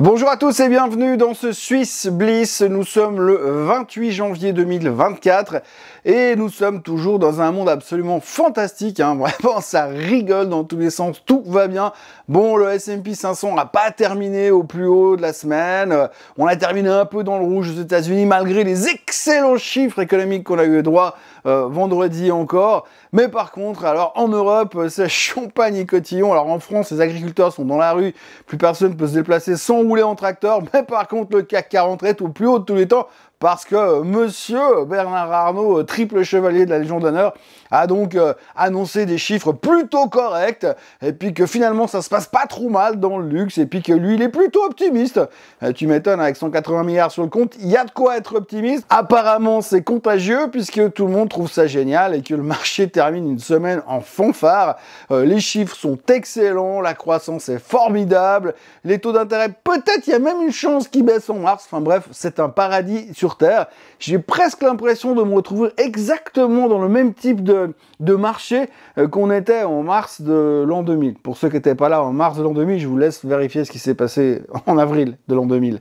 Bonjour à tous et bienvenue dans ce Swiss Bliss. Nous sommes le 28 janvier 2024 et nous sommes toujours dans un monde absolument fantastique. Vraiment, ça rigole dans tous les sens, tout va bien. Bon, le S&P 500 n'a pas terminé au plus haut de la semaine. On a terminé un peu dans le rouge aux États-Unis malgré les excellents chiffres économiques qu'on a eu droit vendredi encore. Mais par contre, alors en Europe, c'est champagne et cotillon. Alors en France, les agriculteurs sont dans la rue, plus personne ne peut se déplacer sans rouler en tracteur. Mais par contre, le CAC 40 est au plus haut de tous les temps parce que monsieur Bernard Arnault, triple chevalier de la Légion d'honneur, a donc annoncé des chiffres plutôt corrects et puis que finalement ça se passe pas trop mal dans le luxe et puis que lui il est plutôt optimiste. Tu m'étonnes, avec 180 milliards sur le compte, il y a de quoi être optimiste. Apparemment c'est contagieux puisque tout le monde trouve ça génial et que le marché termine une semaine en fanfare. Les chiffres sont excellents, la croissance est formidable, les taux d'intérêt, peut-être il y a même une chance qu'ils baissent en mars. Enfin bref, c'est un paradis sur Terre. J'ai presque l'impression de me retrouver exactement dans le même type de marché qu'on était en mars de l'an 2000. Pour ceux qui n'étaient pas là en mars de l'an 2000, je vous laisse vérifier ce qui s'est passé en avril de l'an 2000.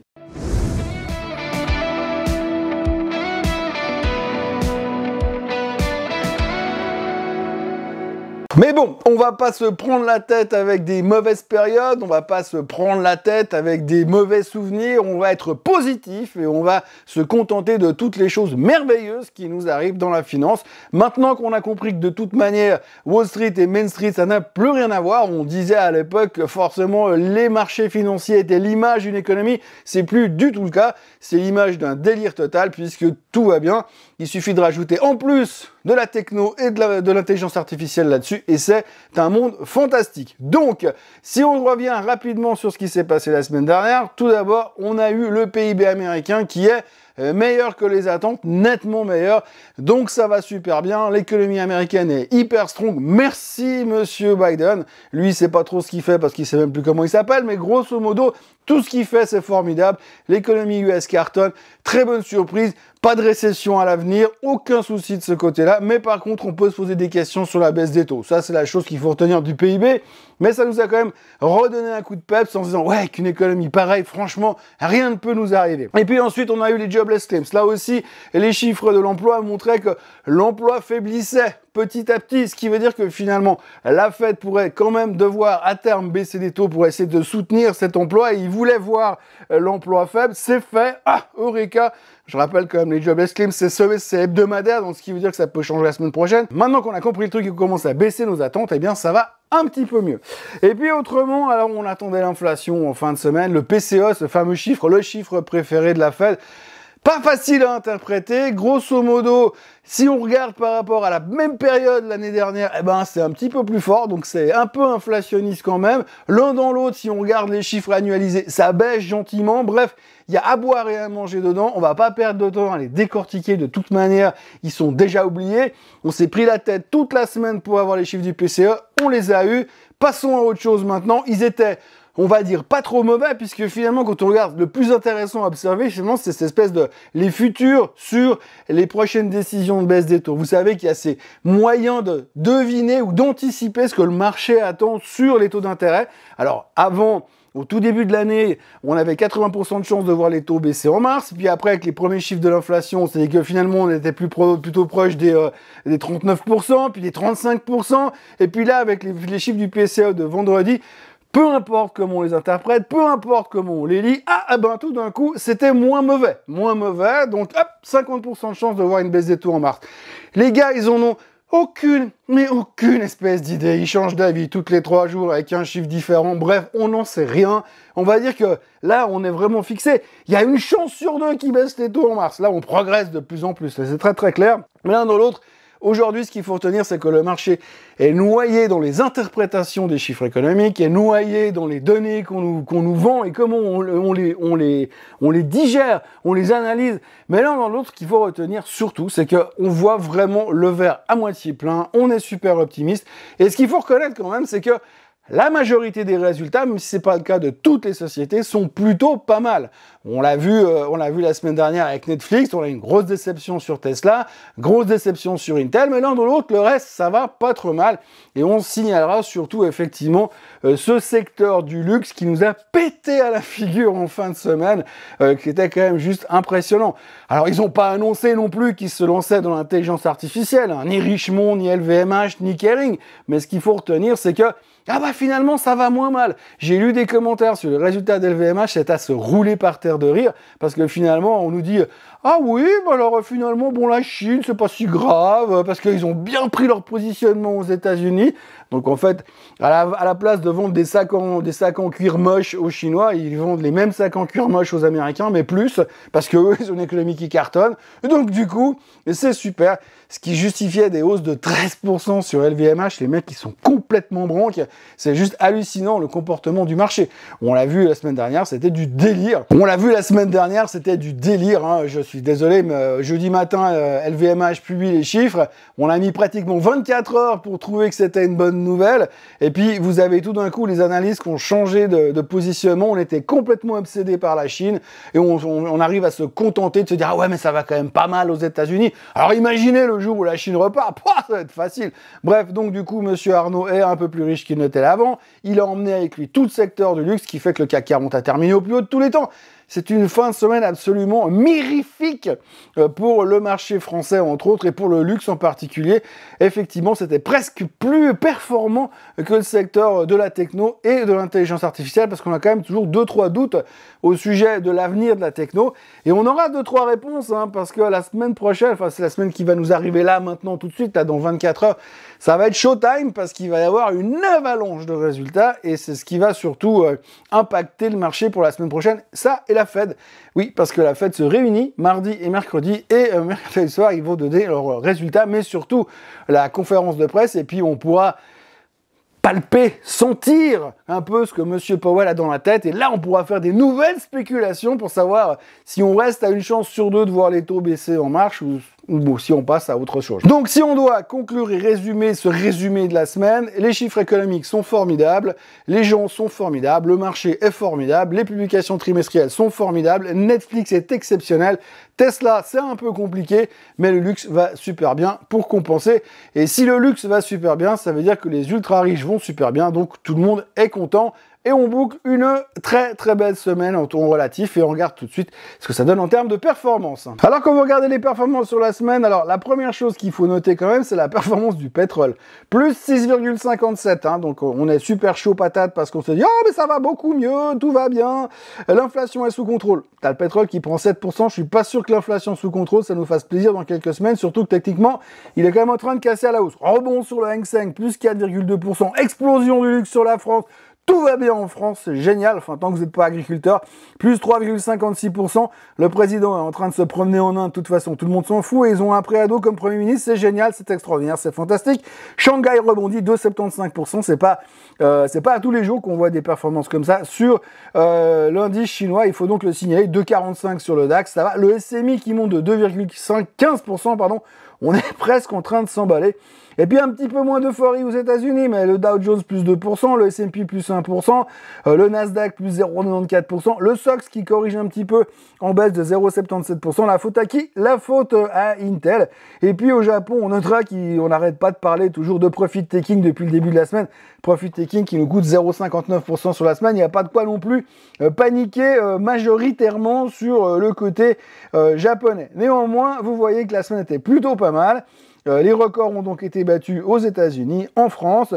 Mais bon, on va pas se prendre la tête avec des mauvaises périodes, on va pas se prendre la tête avec des mauvais souvenirs, on va être positif et on va se contenter de toutes les choses merveilleuses qui nous arrivent dans la finance. Maintenant qu'on a compris que de toute manière, Wall Street et Main Street, ça n'a plus rien à voir, on disait à l'époque que forcément les marchés financiers étaient l'image d'une économie, c'est plus du tout le cas, c'est l'image d'un délire total puisque tout va bien. Il suffit de rajouter en plus de la techno et de l'intelligence artificielle là-dessus et c'est un monde fantastique. Donc, si on revient rapidement sur ce qui s'est passé la semaine dernière, tout d'abord, on a eu le PIB américain qui est meilleur que les attentes, nettement meilleur. Donc ça va super bien. L'économie américaine est hyper strong. Merci monsieur Biden. Lui, il sait pas trop ce qu'il fait parce qu'il sait même plus comment il s'appelle, mais grosso modo, tout ce qu'il fait, c'est formidable. L'économie US cartonne. Très bonne surprise. Pas de récession à l'avenir. Aucun souci de ce côté-là. Mais par contre, on peut se poser des questions sur la baisse des taux. Ça, c'est la chose qu'il faut retenir du PIB. Mais ça nous a quand même redonné un coup de peps en se disant, ouais, qu'une économie pareille, franchement, rien ne peut nous arriver. Et puis ensuite, on a eu les jobless claims. Là aussi, les chiffres de l'emploi montraient que l'emploi faiblissait petit à petit, ce qui veut dire que finalement, la Fed pourrait quand même devoir à terme baisser les taux pour essayer de soutenir cet emploi. Et ils voulaient voir l'emploi faible. C'est fait. Ah, Eureka! Je rappelle quand même, les jobless claims, c'est hebdomadaire, donc ce qui veut dire que ça peut changer la semaine prochaine. Maintenant qu'on a compris le truc et qu'on commence à baisser nos attentes, eh bien, ça va un petit peu mieux. Et puis autrement, alors on attendait l'inflation en fin de semaine, le PCE, ce fameux chiffre, le chiffre préféré de la Fed. Pas facile à interpréter, grosso modo, si on regarde par rapport à la même période l'année dernière, eh ben c'est un petit peu plus fort, donc c'est un peu inflationniste quand même. L'un dans l'autre, si on regarde les chiffres annualisés, ça baisse gentiment. Bref, il y a à boire et à manger dedans, on va pas perdre de temps à les décortiquer de toute manière, ils sont déjà oubliés. On s'est pris la tête toute la semaine pour avoir les chiffres du PCE, on les a eus. Passons à autre chose maintenant, ils étaient, on va dire, pas trop mauvais, puisque finalement, quand on regarde, le plus intéressant à observer, finalement, c'est cette espèce de les futurs sur les prochaines décisions de baisse des taux. Vous savez qu'il y a ces moyens de deviner ou d'anticiper ce que le marché attend sur les taux d'intérêt. Alors, avant, au tout début de l'année, on avait 80% de chances de voir les taux baisser en mars. Puis après, avec les premiers chiffres de l'inflation, c'est que finalement, on était plutôt proche des 39%, puis des 35%. Et puis là, avec les chiffres du PCE de vendredi, peu importe comment on les interprète, peu importe comment on les lit, tout d'un coup, c'était moins mauvais. Moins mauvais, donc hop, 50% de chance de voir une baisse des taux en mars. Les gars, ils en ont aucune espèce d'idée. Ils changent d'avis tous les 3 jours avec un chiffre différent. Bref, on n'en sait rien. On va dire que là, on est vraiment fixé. Il y a une chance sur 2 qui baisse les taux en mars. Là, on progresse de plus en plus. C'est très très clair. Mais l'un dans l'autre, aujourd'hui, ce qu'il faut retenir, c'est que le marché est noyé dans les interprétations des chiffres économiques, est noyé dans les données qu'on nous vend et comment on les digère, on les analyse. Mais l'un dans l'autre, ce qu'il faut retenir surtout, c'est qu'on voit vraiment le verre à moitié plein, on est super optimiste. Et ce qu'il faut reconnaître quand même, c'est que la majorité des résultats, même si c'est pas le cas de toutes les sociétés, sont plutôt pas mal. On l'a vu la semaine dernière avec Netflix, on a une grosse déception sur Tesla, grosse déception sur Intel, mais l'un de l'autre, le reste, ça va pas trop mal. Et on signalera surtout effectivement ce secteur du luxe qui nous a pété à la figure en fin de semaine, qui était quand même juste impressionnant. Alors ils n'ont pas annoncé non plus qu'ils se lançaient dans l'intelligence artificielle, hein, ni Richemont, ni LVMH, ni Kering, mais ce qu'il faut retenir, c'est que ah bah finalement ça va moins mal. J'ai lu des commentaires sur le résultat d'LVMH, c'est à se rouler par terre de rire, parce que finalement on nous dit ah oui, bah alors finalement bon la Chine c'est pas si grave, parce qu'ils ont bien pris leur positionnement aux États-Unis. Donc en fait, à la place de vendre des sacs en cuir moche aux Chinois, ils vendent les mêmes sacs en cuir moche aux Américains, mais plus, parce que eux, ils ont une économie qui cartonne. Et donc du coup, c'est super. Ce qui justifiait des hausses de 13% sur LVMH, les mecs qui sont complètement branques, c'est juste hallucinant le comportement du marché. On l'a vu la semaine dernière, c'était du délire. Hein. Je suis désolé, mais jeudi matin, LVMH publie les chiffres. On a mis pratiquement 24 heures pour trouver que c'était une bonne nouvelle. Et puis, vous avez tout d'un coup les analystes qui ont changé de positionnement. On était complètement obsédés par la Chine. Et on arrive à se contenter de se dire « Ah ouais, mais ça va quand même pas mal aux États-Unis. » Alors imaginez le jour où la Chine repart. Pouah, ça va être facile. Bref, donc du coup, monsieur Arnault est un peu plus riche qu'il n'était avant. Il a emmené avec lui tout le secteur du luxe, ce qui fait que le CAC 40 a terminé au plus haut de tous les temps. C'est une fin de semaine absolument mirifique pour le marché français, entre autres, et pour le luxe en particulier. Effectivement, c'était presque plus performant que le secteur de la techno et de l'intelligence artificielle, parce qu'on a quand même toujours 2-3 doutes au sujet de l'avenir de la techno. Et on aura 2-3 réponses, hein, parce que la semaine prochaine, enfin c'est la semaine qui va nous arriver là, maintenant, tout de suite, là, dans 24 heures, ça va être showtime, parce qu'il va y avoir une avalanche de résultats, et c'est ce qui va surtout impacter le marché pour la semaine prochaine. Ça et la Fed. Oui, parce que la Fed se réunit mardi et mercredi, et mercredi soir, ils vont donner leurs résultats, mais surtout la conférence de presse, et puis on pourra palper, sentir un peu ce que M. Powell a dans la tête, et là on pourra faire des nouvelles spéculations pour savoir si on reste à une chance sur deux de voir les taux baisser en marche, ou si on passe à autre chose. Donc si on doit conclure et résumer ce résumé de la semaine, les chiffres économiques sont formidables, les gens sont formidables, le marché est formidable, les publications trimestrielles sont formidables, Netflix est exceptionnel, Tesla c'est un peu compliqué, mais le luxe va super bien pour compenser. Et si le luxe va super bien, ça veut dire que les ultra riches vont super bien, donc tout le monde est content. Et on boucle une très très belle semaine en ton relatif, et on regarde tout de suite ce que ça donne en termes de performance. Alors quand vous regardez les performances sur la semaine, alors la première chose qu'il faut noter quand même, c'est la performance du pétrole. Plus 6,57, hein, donc on est super chaud patate parce qu'on se dit « Ah mais ça va beaucoup mieux, tout va bien, l'inflation est sous contrôle ». T'as le pétrole qui prend 7%, je suis pas sûr que l'inflation sous contrôle, ça nous fasse plaisir dans quelques semaines, surtout que techniquement, il est quand même en train de casser à la hausse. Rebond sur le Hang Seng, plus 4,2%, explosion du luxe sur la France. Tout va bien en France, c'est génial, enfin tant que vous n'êtes pas agriculteur, plus 3,56%, le président est en train de se promener en Inde, de toute façon tout le monde s'en fout, et ils ont un préado comme Premier ministre, c'est génial, c'est extraordinaire, c'est fantastique. Shanghai rebondit 2,75%, c'est pas à tous les jours qu'on voit des performances comme ça sur l'indice chinois, il faut donc le signaler, 2,45 sur le DAX, ça va, le SMI qui monte de 2,15%, pardon, on est presque en train de s'emballer. Et puis un petit peu moins d'euphorie aux États-Unis, mais le Dow Jones plus 2%, le S&P plus 1%, le Nasdaq plus 0,94%, le SOX qui corrige un petit peu en baisse de 0,77%. La faute à qui? La faute à Intel. Et puis au Japon, on notera qu'on n'arrête pas de parler toujours de profit taking depuis le début de la semaine. Profit taking qui nous coûte 0,59% sur la semaine. Il n'y a pas de quoi non plus paniquer majoritairement sur le côté japonais. Néanmoins, vous voyez que la semaine était plutôt pas mal. Les records ont donc été battus aux États-Unis, en France.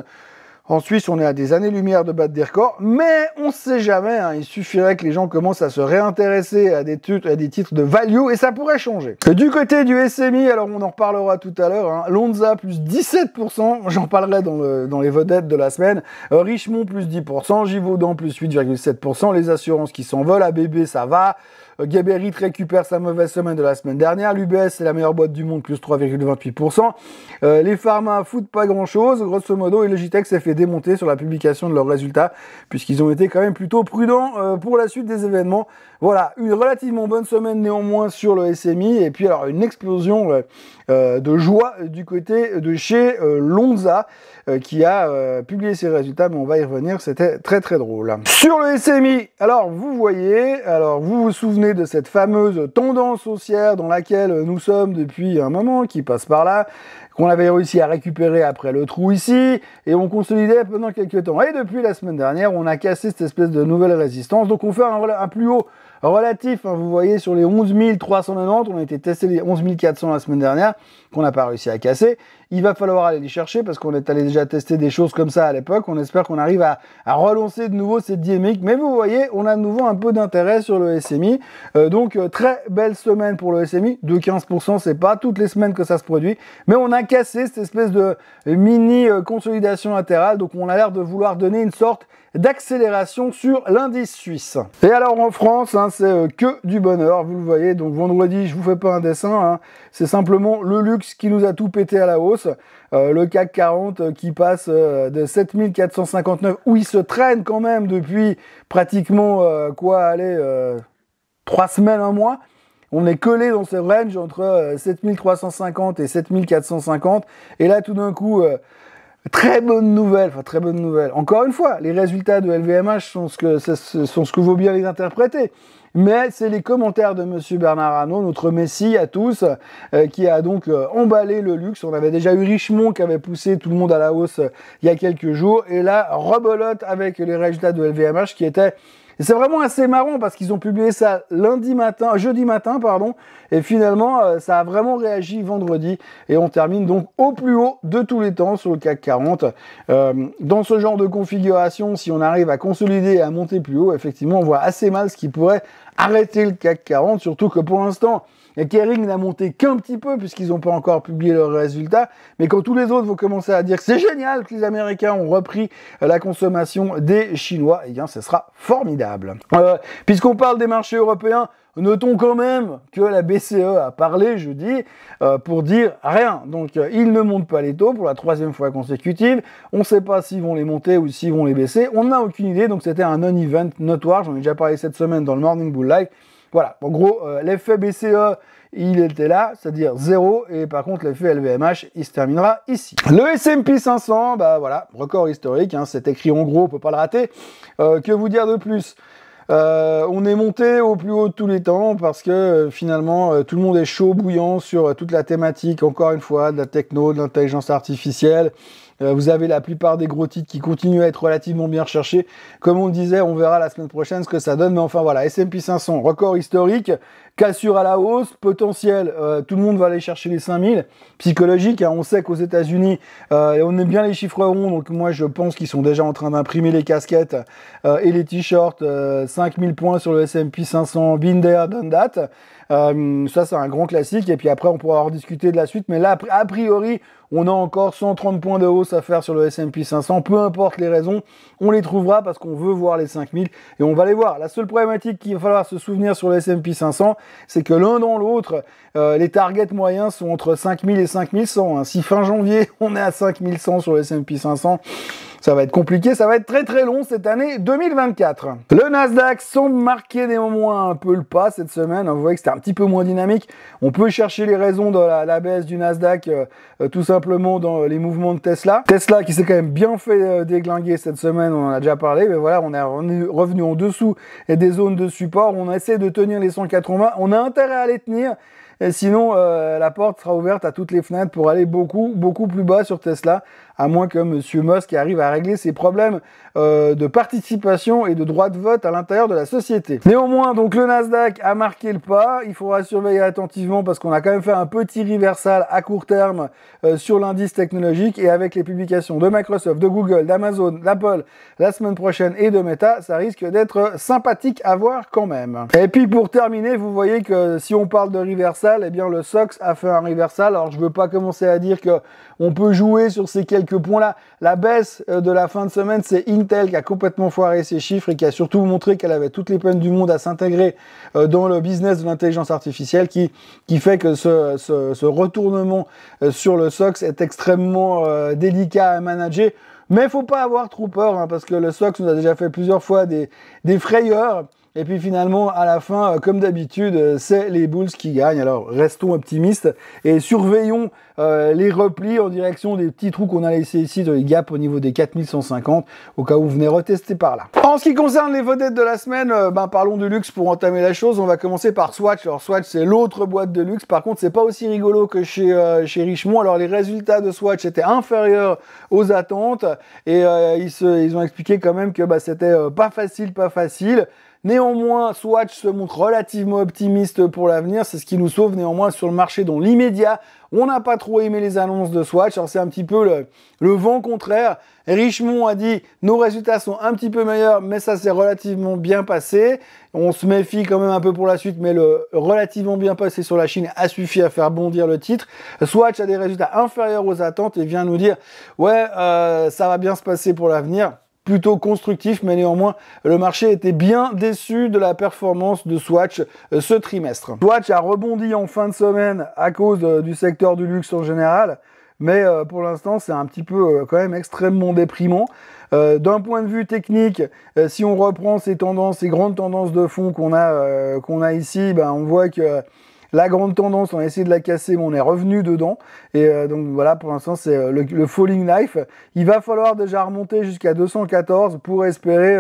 En Suisse, on est à des années-lumière de battre des records, mais on ne sait jamais, hein, il suffirait que les gens commencent à se réintéresser à des titres de value, et ça pourrait changer. Du côté du SMI, alors on en reparlera tout à l'heure, hein, Lonza plus 17%, j'en parlerai dans les vedettes de la semaine, Richemont plus 10%, Givaudan plus 8,7%, les assurances qui s'envolent, ABB ça va, Geberit récupère sa mauvaise semaine de la semaine dernière. L'UBS, c'est la meilleure boîte du monde, plus 3,28%. Les pharma foutent pas grand-chose, grosso modo, et Logitech s'est fait démonter sur la publication de leurs résultats, puisqu'ils ont été quand même plutôt prudents pour la suite des événements. Voilà, une relativement bonne semaine néanmoins sur le SMI, et puis alors une explosion de joie du côté de chez Lonza, qui a publié ses résultats, mais on va y revenir, c'était très très drôle. Sur le SMI, alors vous voyez, alors vous vous souvenez de cette fameuse tendance haussière dans laquelle nous sommes depuis un moment, qui passe par là, qu'on avait réussi à récupérer après le trou ici, et on consolidait pendant quelques temps. Et depuis la semaine dernière, on a cassé cette espèce de nouvelle résistance, donc on fait un plus haut relatif, hein, vous voyez sur les 11 390, on a été testé les 11 400 la semaine dernière, qu'on n'a pas réussi à casser. Il va falloir aller les chercher parce qu'on est allé déjà tester des choses comme ça à l'époque. On espère qu'on arrive à relancer de nouveau cette dynamique. Mais vous voyez, on a de nouveau un peu d'intérêt sur le SMI. Donc très belle semaine pour le SMI. De 15%, c'est pas toutes les semaines que ça se produit. Mais on a cassé cette espèce de mini consolidation latérale. Donc on a l'air de vouloir donner une sorte d'accélération sur l'indice suisse. Et alors en France, hein, c'est que du bonheur, vous le voyez. Donc vendredi, je vous fais pas un dessin, hein, c'est simplement le luxe qui nous a tout pété à la hausse. Le CAC 40 qui passe de 7459, où il se traîne quand même depuis pratiquement 3 semaines, un mois. On est collé dans ce range entre 7350 et 7450. Et là, tout d'un coup, très bonne nouvelle. Encore une fois, les résultats de LVMH sont ce que vaut bien les interpréter. Mais c'est les commentaires de Monsieur Bernard Arnault, notre messie à tous, qui a donc emballé le luxe. On avait déjà eu Richemont qui avait poussé tout le monde à la hausse il y a quelques jours. Et là, rebelote avec les résultats de LVMH qui étaient... Et c'est vraiment assez marrant parce qu'ils ont publié ça jeudi matin, et finalement ça a vraiment réagi vendredi et on termine donc au plus haut de tous les temps sur le CAC 40. Dans ce genre de configuration, si on arrive à consolider et à monter plus haut, effectivement on voit assez mal ce qui pourrait arrêter le CAC 40, surtout que pour l'instant Kering n'a monté qu'un petit peu puisqu'ils n'ont pas encore publié leurs résultats, mais quand tous les autres vont commencer à dire que c'est génial que les Américains ont repris la consommation des Chinois, eh bien ce sera formidable. Puisqu'on parle des marchés européens, notons quand même que la BCE a parlé jeudi pour dire rien. Donc ils ne montent pas les taux pour la 3e fois consécutive. On ne sait pas s'ils vont les monter ou s'ils vont les baisser. On n'a aucune idée, donc c'était un non-event notoire. J'en ai déjà parlé cette semaine dans le Morning Bull Live. Voilà, en gros, l'effet BCE, il était là, c'est-à-dire 0, et par contre, l'effet LVMH, il se terminera ici. Le S&P 500, bah voilà, record historique, hein, c'est écrit en gros, on peut pas le rater. Que vous dire de plus ? On est monté au plus haut de tous les temps parce que finalement tout le monde est chaud bouillant sur toute la thématique, encore une fois, de la techno, de l'intelligence artificielle. Vous avez la plupart des gros titres qui continuent à être relativement bien recherchés. Comme on le disait, on verra la semaine prochaine ce que ça donne. Mais enfin voilà, S&P 500, record historique, cassure à la hausse, potentiel, tout le monde va aller chercher les 5000. Psychologique, hein, on sait qu'aux États-Unis, on aime bien les chiffres ronds. Donc moi, je pense qu'ils sont déjà en train d'imprimer les casquettes et les t-shirts. 5000 points sur le S&P 500, been there, done that. Ça, c'est un grand classique. Et puis après, on pourra en discuter de la suite. Mais là, a priori, on a encore 130 points de hausse à faire sur le S&P 500. Peu importe les raisons, on les trouvera parce qu'on veut voir les 5000 et on va les voir. La seule problématique qu'il va falloir se souvenir sur le S&P 500, c'est que l'un dans l'autre, les targets moyens sont entre 5000 et 5100. Hein. Si fin janvier, on est à 5100 sur le S&P 500, ça va être compliqué, ça va être très très long cette année 2024. Le Nasdaq semble marquer néanmoins un peu le pas cette semaine. Vous voyez que c'était un petit peu moins dynamique. On peut chercher les raisons de la baisse du Nasdaq tout simplement dans les mouvements de Tesla. Tesla qui s'est quand même bien fait déglinguer cette semaine, on en a déjà parlé, mais voilà, on est revenu en dessous des zones de support. On essaie de tenir les 180, on a intérêt à les tenir. Et sinon, la porte sera ouverte à toutes les fenêtres pour aller beaucoup plus bas sur Tesla, à moins que Monsieur Musk arrive à régler ses problèmes de participation et de droit de vote à l'intérieur de la société. Néanmoins, donc le Nasdaq a marqué le pas. Il faudra surveiller attentivement parce qu'on a quand même fait un petit reversal à court terme sur l'indice technologique, et avec les publications de Microsoft, de Google, d'Amazon, d'Apple la semaine prochaine et de Meta, ça risque d'être sympathique à voir quand même. Et puis pour terminer, vous voyez que si on parle de reversal, eh bien le SOX a fait un reversal. Alors je veux pas commencer à dire que on peut jouer sur ces quelques points-là. La baisse de la fin de semaine, c'est Intel qui a complètement foiré ses chiffres et qui a surtout montré qu'elle avait toutes les peines du monde à s'intégrer dans le business de l'intelligence artificielle, qui fait que ce retournement sur le SOX est extrêmement délicat à manager. Mais faut pas avoir trop peur, hein, parce que le Sox nous a déjà fait plusieurs fois des frayeurs. Et puis finalement, à la fin, comme d'habitude, c'est les Bulls qui gagnent. Alors restons optimistes et surveillons les replis en direction des petits trous qu'on a laissés ici dans les gaps au niveau des 4150, au cas où vous venez retester par là. En ce qui concerne les vedettes de la semaine, parlons de luxe pour entamer la chose. On va commencer par Swatch. Alors Swatch, c'est l'autre boîte de luxe. Par contre, c'est pas aussi rigolo que chez Richemont. Alors les résultats de Swatch étaient inférieurs aux attentes et ils ont expliqué quand même que c'était pas facile. Néanmoins, Swatch se montre relativement optimiste pour l'avenir. C'est ce qui nous sauve néanmoins sur le marché dans l'immédiat. On n'a pas trop aimé les annonces de Swatch. Alors c'est un petit peu le vent contraire. Richemont a dit nos résultats sont un petit peu meilleurs, mais ça s'est relativement bien passé. On se méfie quand même un peu pour la suite, mais le relativement bien passé sur la Chine a suffi à faire bondir le titre. Swatch a des résultats inférieurs aux attentes et vient nous dire ouais, ça va bien se passer pour l'avenir. Plutôt constructif, mais néanmoins, le marché était bien déçu de la performance de Swatch ce trimestre. Swatch a rebondi en fin de semaine à cause du secteur du luxe en général, mais pour l'instant, c'est un petit peu quand même extrêmement déprimant. D'un point de vue technique, si on reprend ces tendances, ces grandes tendances de fond qu'on a ici, on voit que la grande tendance, on a essayé de la casser, mais on est revenu dedans. Et donc voilà, pour l'instant, c'est le falling knife. Il va falloir déjà remonter jusqu'à 214 pour espérer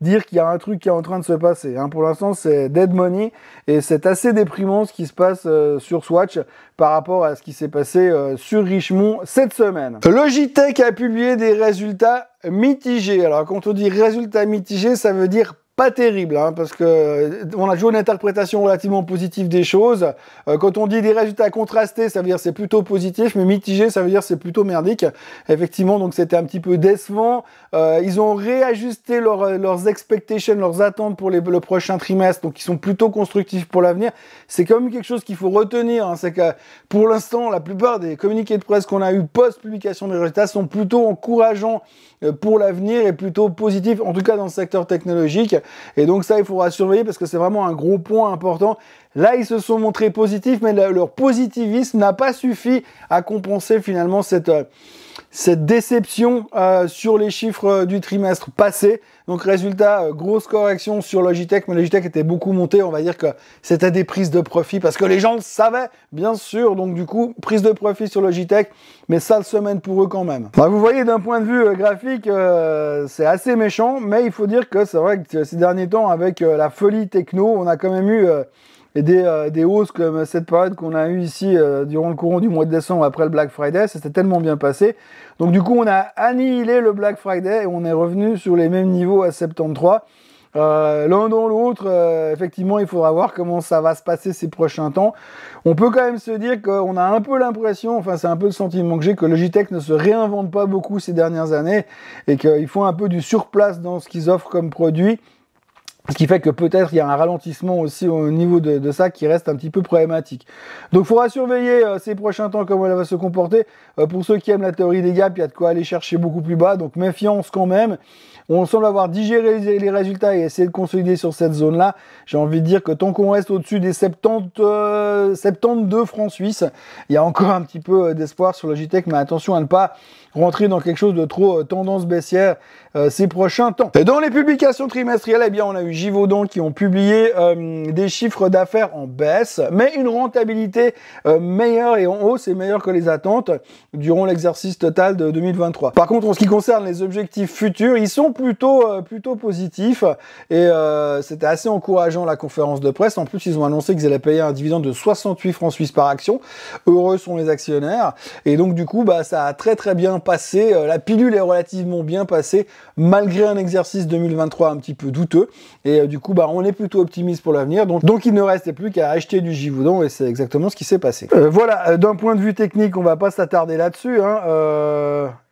dire qu'il y a un truc qui est en train de se passer. Hein. Pour l'instant, c'est dead money et c'est assez déprimant ce qui se passe sur Swatch par rapport à ce qui s'est passé sur Richemont cette semaine. Logitech a publié des résultats mitigés. Alors, quand on dit résultats mitigés, ça veut dire pas terrible, hein, parce que on a toujours une interprétation relativement positive des choses. Quand on dit des résultats contrastés, ça veut dire c'est plutôt positif, mais mitigé, ça veut dire c'est plutôt merdique. Effectivement, donc c'était un petit peu décevant. Ils ont réajusté leurs expectations, leurs attentes pour le prochain trimestre, donc ils sont plutôt constructifs pour l'avenir. C'est quand même quelque chose qu'il faut retenir, hein, c'est que pour l'instant, la plupart des communiqués de presse qu'on a eu post-publication des résultats sont plutôt encourageants pour l'avenir et plutôt positifs, en tout cas dans le secteur technologique. Et donc ça, il faudra surveiller parce que c'est vraiment un gros point important. Là, ils se sont montrés positifs, mais leur positivisme n'a pas suffi à compenser finalement cette déception sur les chiffres du trimestre passé. Donc résultat, grosse correction sur Logitech, mais Logitech était beaucoup monté. On va dire que c'était des prises de profit parce que les gens le savaient, bien sûr. Donc du coup, prise de profit sur Logitech, mais sale semaine pour eux quand même. Vous voyez, d'un point de vue graphique, c'est assez méchant, mais il faut dire que c'est vrai que ces derniers temps, avec la folie techno, on a quand même eu des hausses comme cette période qu'on a eue ici durant le courant du mois de décembre après le Black Friday. Ça s'est tellement bien passé. Donc du coup, on a annihilé le Black Friday et on est revenu sur les mêmes niveaux à 73. L'un dans l'autre, effectivement, il faudra voir comment ça va se passer ces prochains temps. On peut quand même se dire qu'on a un peu l'impression, enfin c'est un peu le sentiment que j'ai, que Logitech ne se réinvente pas beaucoup ces dernières années et qu'ils font un peu du surplace dans ce qu'ils offrent comme produit. Ce qui fait que peut-être il y a un ralentissement aussi au niveau de ça qui reste un petit peu problématique. Donc il faudra surveiller ces prochains temps comment elle va se comporter. Pour ceux qui aiment la théorie des gaps, il y a de quoi aller chercher beaucoup plus bas. Donc méfiance quand même. On semble avoir digéré les résultats et essayé de consolider sur cette zone-là. J'ai envie de dire que tant qu'on reste au-dessus des 72 francs suisses, il y a encore un petit peu d'espoir sur Logitech, mais attention à ne pas rentrer dans quelque chose de trop tendance baissière ces prochains temps. Et dans les publications trimestrielles, on a eu Givaudan qui ont publié des chiffres d'affaires en baisse, mais une rentabilité meilleure et en hausse et meilleure que les attentes durant l'exercice total de 2023. Par contre, en ce qui concerne les objectifs futurs, ils sont plutôt positifs et c'était assez encourageant la conférence de presse. En plus, ils ont annoncé qu'ils allaient payer un dividende de 68 francs suisses par action. Heureux sont les actionnaires. Et donc, du coup, ça a très bien passé. La pilule est relativement bien passée, malgré un exercice 2023 un petit peu douteux. Et du coup, on est plutôt optimiste pour l'avenir. Donc, il ne restait plus qu'à acheter du Givaudan et c'est exactement ce qui s'est passé. Voilà, d'un point de vue technique, on va pas s'attarder là-dessus.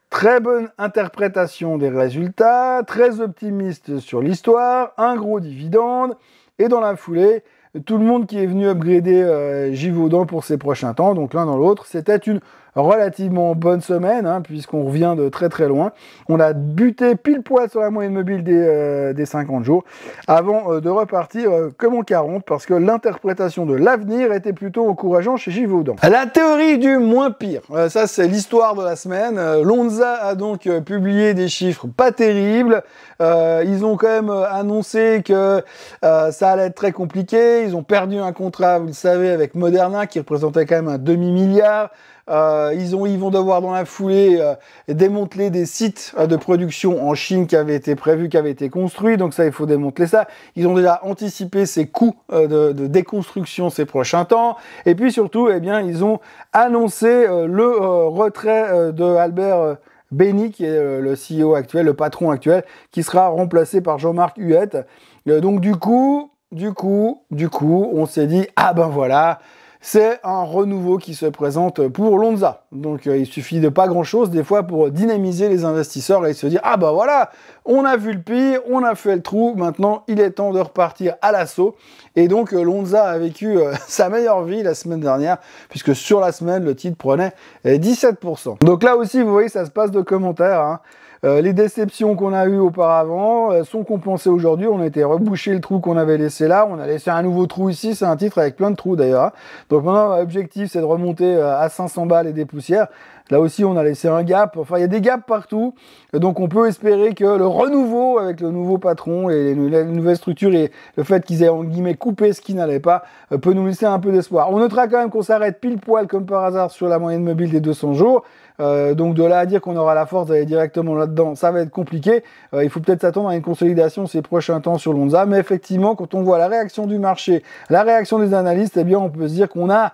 Très bonne interprétation des résultats, très optimiste sur l'histoire, un gros dividende, et dans la foulée, tout le monde qui est venu upgrader Givaudan pour ses prochains temps, donc l'un dans l'autre, c'était une relativement bonne semaine, hein, puisqu'on revient de très très loin. On a buté pile poil sur la moyenne mobile des 50 jours, avant de repartir comme en 40, parce que l'interprétation de l'avenir était plutôt encourageante chez Givaudan. La théorie du moins pire, ça c'est l'histoire de la semaine. Lonza a donc publié des chiffres pas terribles. Ils ont quand même annoncé que ça allait être très compliqué. Ils ont perdu un contrat, vous le savez, avec Moderna qui représentait quand même un demi-milliard. Ils vont devoir dans la foulée démanteler des sites de production en Chine qui avaient été prévus, qui avaient été construits. Donc ça, il faut démanteler ça. Ils ont déjà anticipé ces coûts de déconstruction ces prochains temps. Et puis surtout, eh bien, ils ont annoncé le retrait de Albert Béni, qui est le CEO actuel, le patron actuel, qui sera remplacé par Jean-Marc Huët. Donc du coup, on s'est dit, ah ben voilà, c'est un renouveau qui se présente pour Lonza. Donc il suffit de pas grand-chose des fois pour dynamiser les investisseurs et se dire, ah ben voilà, on a vu le pire, on a fait le trou, maintenant il est temps de repartir à l'assaut. Et donc Lonza a vécu sa meilleure vie la semaine dernière, puisque sur la semaine, le titre prenait 17%. Donc là aussi, vous voyez, ça se passe de commentaires, hein. Les déceptions qu'on a eues auparavant sont compensées aujourd'hui. On a été reboucher le trou qu'on avait laissé là. On a laissé un nouveau trou ici. C'est un titre avec plein de trous d'ailleurs. Donc maintenant, l'objectif, c'est de remonter à 500 balles et des poussières. Là aussi, on a laissé un gap. Enfin, il y a des gaps partout. Donc, on peut espérer que le renouveau avec le nouveau patron et les nouvelles structures et le fait qu'ils aient, en guillemets, coupé ce qui n'allait pas peut nous laisser un peu d'espoir. On notera quand même qu'on s'arrête pile poil, comme par hasard, sur la moyenne mobile des 200 jours. Donc, de là à dire qu'on aura la force d'aller directement là-dedans, ça va être compliqué. Il faut peut-être s'attendre à une consolidation ces prochains temps sur Lonza. Mais effectivement, quand on voit la réaction du marché, la réaction des analystes, eh bien, on peut se dire qu'on a,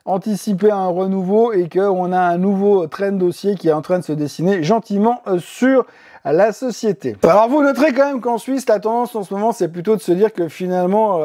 anticiper un renouveau et qu'on a un nouveau trend dossier qui est en train de se dessiner gentiment sur la société. Alors vous noterez quand même qu'en Suisse, la tendance en ce moment, c'est plutôt de se dire que finalement,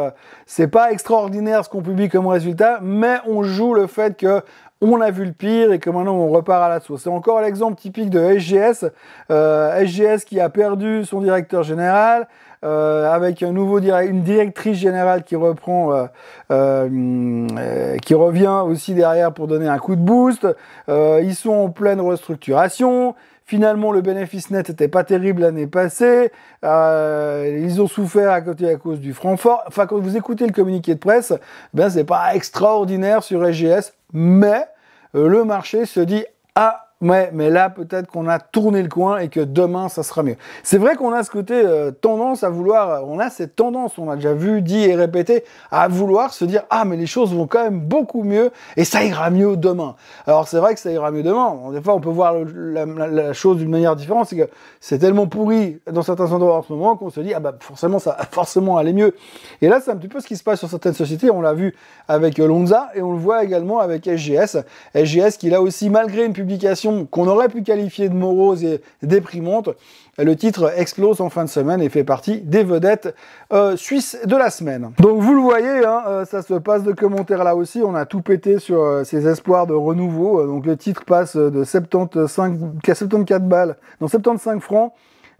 c'est pas extraordinaire ce qu'on publie comme résultat, mais on joue le fait que on a vu le pire et que maintenant on repart à l'assaut. C'est encore l'exemple typique de SGS. SGS qui a perdu son directeur général, avec une directrice générale qui reprend, qui revient aussi derrière pour donner un coup de boost. Ils sont en pleine restructuration. Finalement, le bénéfice net n'était pas terrible l'année passée. Ils ont souffert à cause du franc fort. Enfin, quand vous écoutez le communiqué de presse, ben c'est pas extraordinaire sur SGS, mais le marché se dit ah. Ouais, mais là, peut-être qu'on a tourné le coin et que demain, ça sera mieux. C'est vrai qu'on a ce côté tendance à vouloir, on a cette tendance, on a déjà vu, dit et répété, à vouloir se dire, ah, mais les choses vont quand même beaucoup mieux et ça ira mieux demain. Alors, c'est vrai que ça ira mieux demain. Des fois, on peut voir la chose d'une manière différente, c'est que c'est tellement pourri dans certains endroits en ce moment qu'on se dit, ah bah, forcément, ça va forcément aller mieux. Et là, c'est un petit peu ce qui se passe sur certaines sociétés. On l'a vu avec Lonza et on le voit également avec SGS. SGS qui, là aussi, malgré une publication qu'on aurait pu qualifier de morose et déprimante, le titre explose en fin de semaine et fait partie des vedettes suisses de la semaine. Donc vous le voyez, hein, ça se passe de commentaires là aussi, on a tout pété sur ces espoirs de renouveau. Donc le titre passe de 74 balles, non 75 francs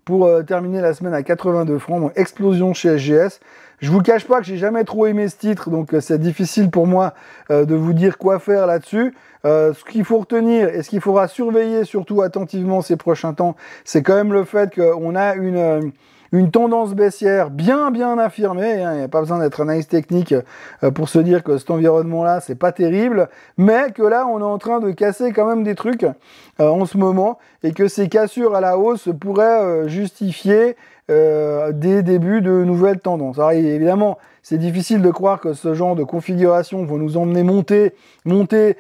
pour terminer la semaine à 82 francs, donc explosion chez SGS. Je vous cache pas que j'ai jamais trop aimé ce titre, donc c'est difficile pour moi de vous dire quoi faire là-dessus. Ce qu'il faut retenir et ce qu'il faudra surveiller surtout attentivement ces prochains temps, c'est quand même le fait qu'on a une tendance baissière bien affirmée. Hein, il n'y a pas besoin d'être analyste technique pour se dire que cet environnement-là, c'est pas terrible, mais que là, on est en train de casser quand même des trucs en ce moment et que ces cassures à la hausse pourraient justifier des débuts de nouvelles tendances. Alors évidemment, c'est difficile de croire que ce genre de configuration vont nous emmener monter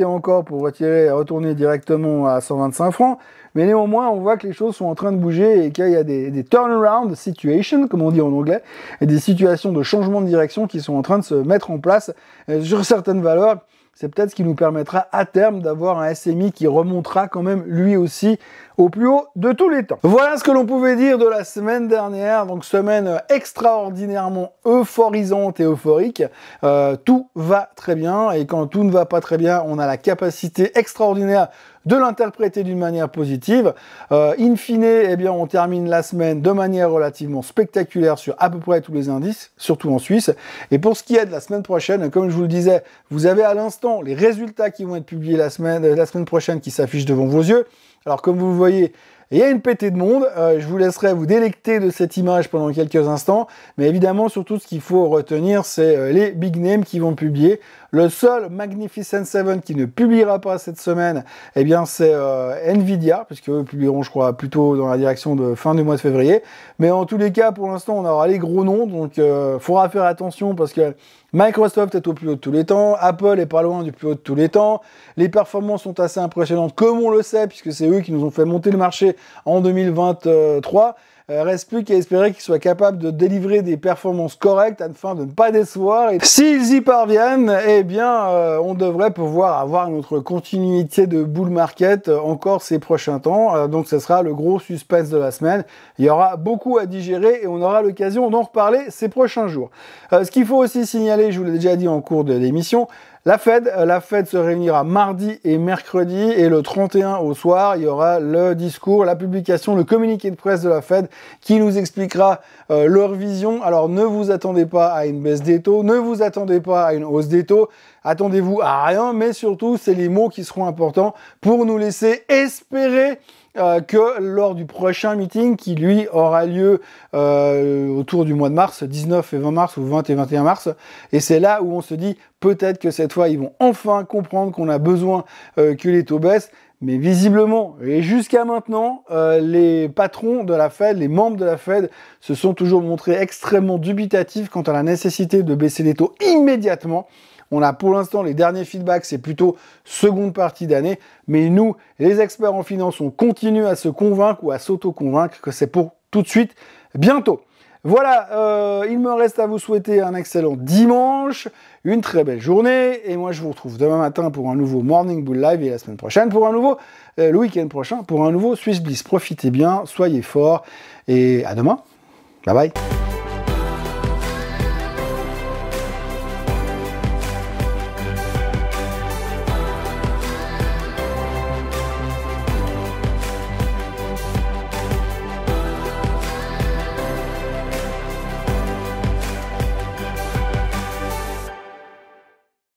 encore pour retourner directement à 125 francs. Mais néanmoins, on voit que les choses sont en train de bouger et qu'il y a des turnaround situations, comme on dit en anglais, et des situations de changement de direction qui sont en train de se mettre en place sur certaines valeurs. C'est peut-être ce qui nous permettra à terme d'avoir un SMI qui remontera quand même lui aussi au plus haut de tous les temps. Voilà ce que l'on pouvait dire de la semaine dernière, donc semaine extraordinairement euphorisante et euphorique. Tout va très bien, et quand tout ne va pas très bien, on a la capacité extraordinaire de l'interpréter d'une manière positive. In fine, eh bien, on termine la semaine de manière relativement spectaculaire sur à peu près tous les indices, surtout en Suisse. Et pour ce qui est de la semaine prochaine, comme je vous le disais, vous avez à l'instant les résultats qui vont être publiés la semaine prochaine qui s'affichent devant vos yeux. Alors, comme vous le voyez, il y a une pétée de monde, je vous laisserai vous délecter de cette image pendant quelques instants, mais évidemment, surtout, ce qu'il faut retenir, c'est les big names qui vont publier. Le seul Magnificent Seven qui ne publiera pas cette semaine, eh bien, c'est Nvidia, puisque eux publieront, je crois, plutôt dans la direction de fin du mois de février. Mais en tous les cas, pour l'instant, on aura les gros noms, donc faudra faire attention parce que Microsoft est au plus haut de tous les temps, Apple est pas loin du plus haut de tous les temps, les performances sont assez impressionnantes, comme on le sait, puisque c'est eux qui nous ont fait monter le marché en 2023. Reste plus qu'à espérer qu'ils soient capables de délivrer des performances correctes afin de ne pas décevoir. Et s'ils y parviennent, eh bien, on devrait pouvoir avoir notre continuité de bull market encore ces prochains temps. Donc, ce sera le gros suspense de la semaine. Il y aura beaucoup à digérer et on aura l'occasion d'en reparler ces prochains jours. Ce qu'il faut aussi signaler, je vous l'ai déjà dit en cours de l'émission, la Fed se réunira mardi et mercredi, et le 31 au soir, il y aura le discours, la publication, le communiqué de presse de la Fed qui nous expliquera leur vision. Alors ne vous attendez pas à une baisse des taux, ne vous attendez pas à une hausse des taux, attendez-vous à rien, mais surtout c'est les mots qui seront importants pour nous laisser espérer que lors du prochain meeting qui lui aura lieu autour du mois de mars, 19 et 20 mars ou 20 et 21 mars, et c'est là où on se dit peut-être que cette fois ils vont enfin comprendre qu'on a besoin que les taux baissent. Mais visiblement, et jusqu'à maintenant, les patrons de la Fed, les membres de la Fed, se sont toujours montrés extrêmement dubitatifs quant à la nécessité de baisser les taux immédiatement. On a pour l'instant les derniers feedbacks, c'est plutôt seconde partie d'année, mais nous, les experts en finance, on continue à se convaincre ou à s'auto-convaincre que c'est pour tout de suite, bientôt. Voilà, il me reste à vous souhaiter un excellent dimanche, une très belle journée, et moi je vous retrouve demain matin pour un nouveau Morning Bull Live, et la semaine prochaine pour un nouveau, le week-end prochain, pour un nouveau Swiss Bliss. Profitez bien, soyez forts, et à demain. Bye bye.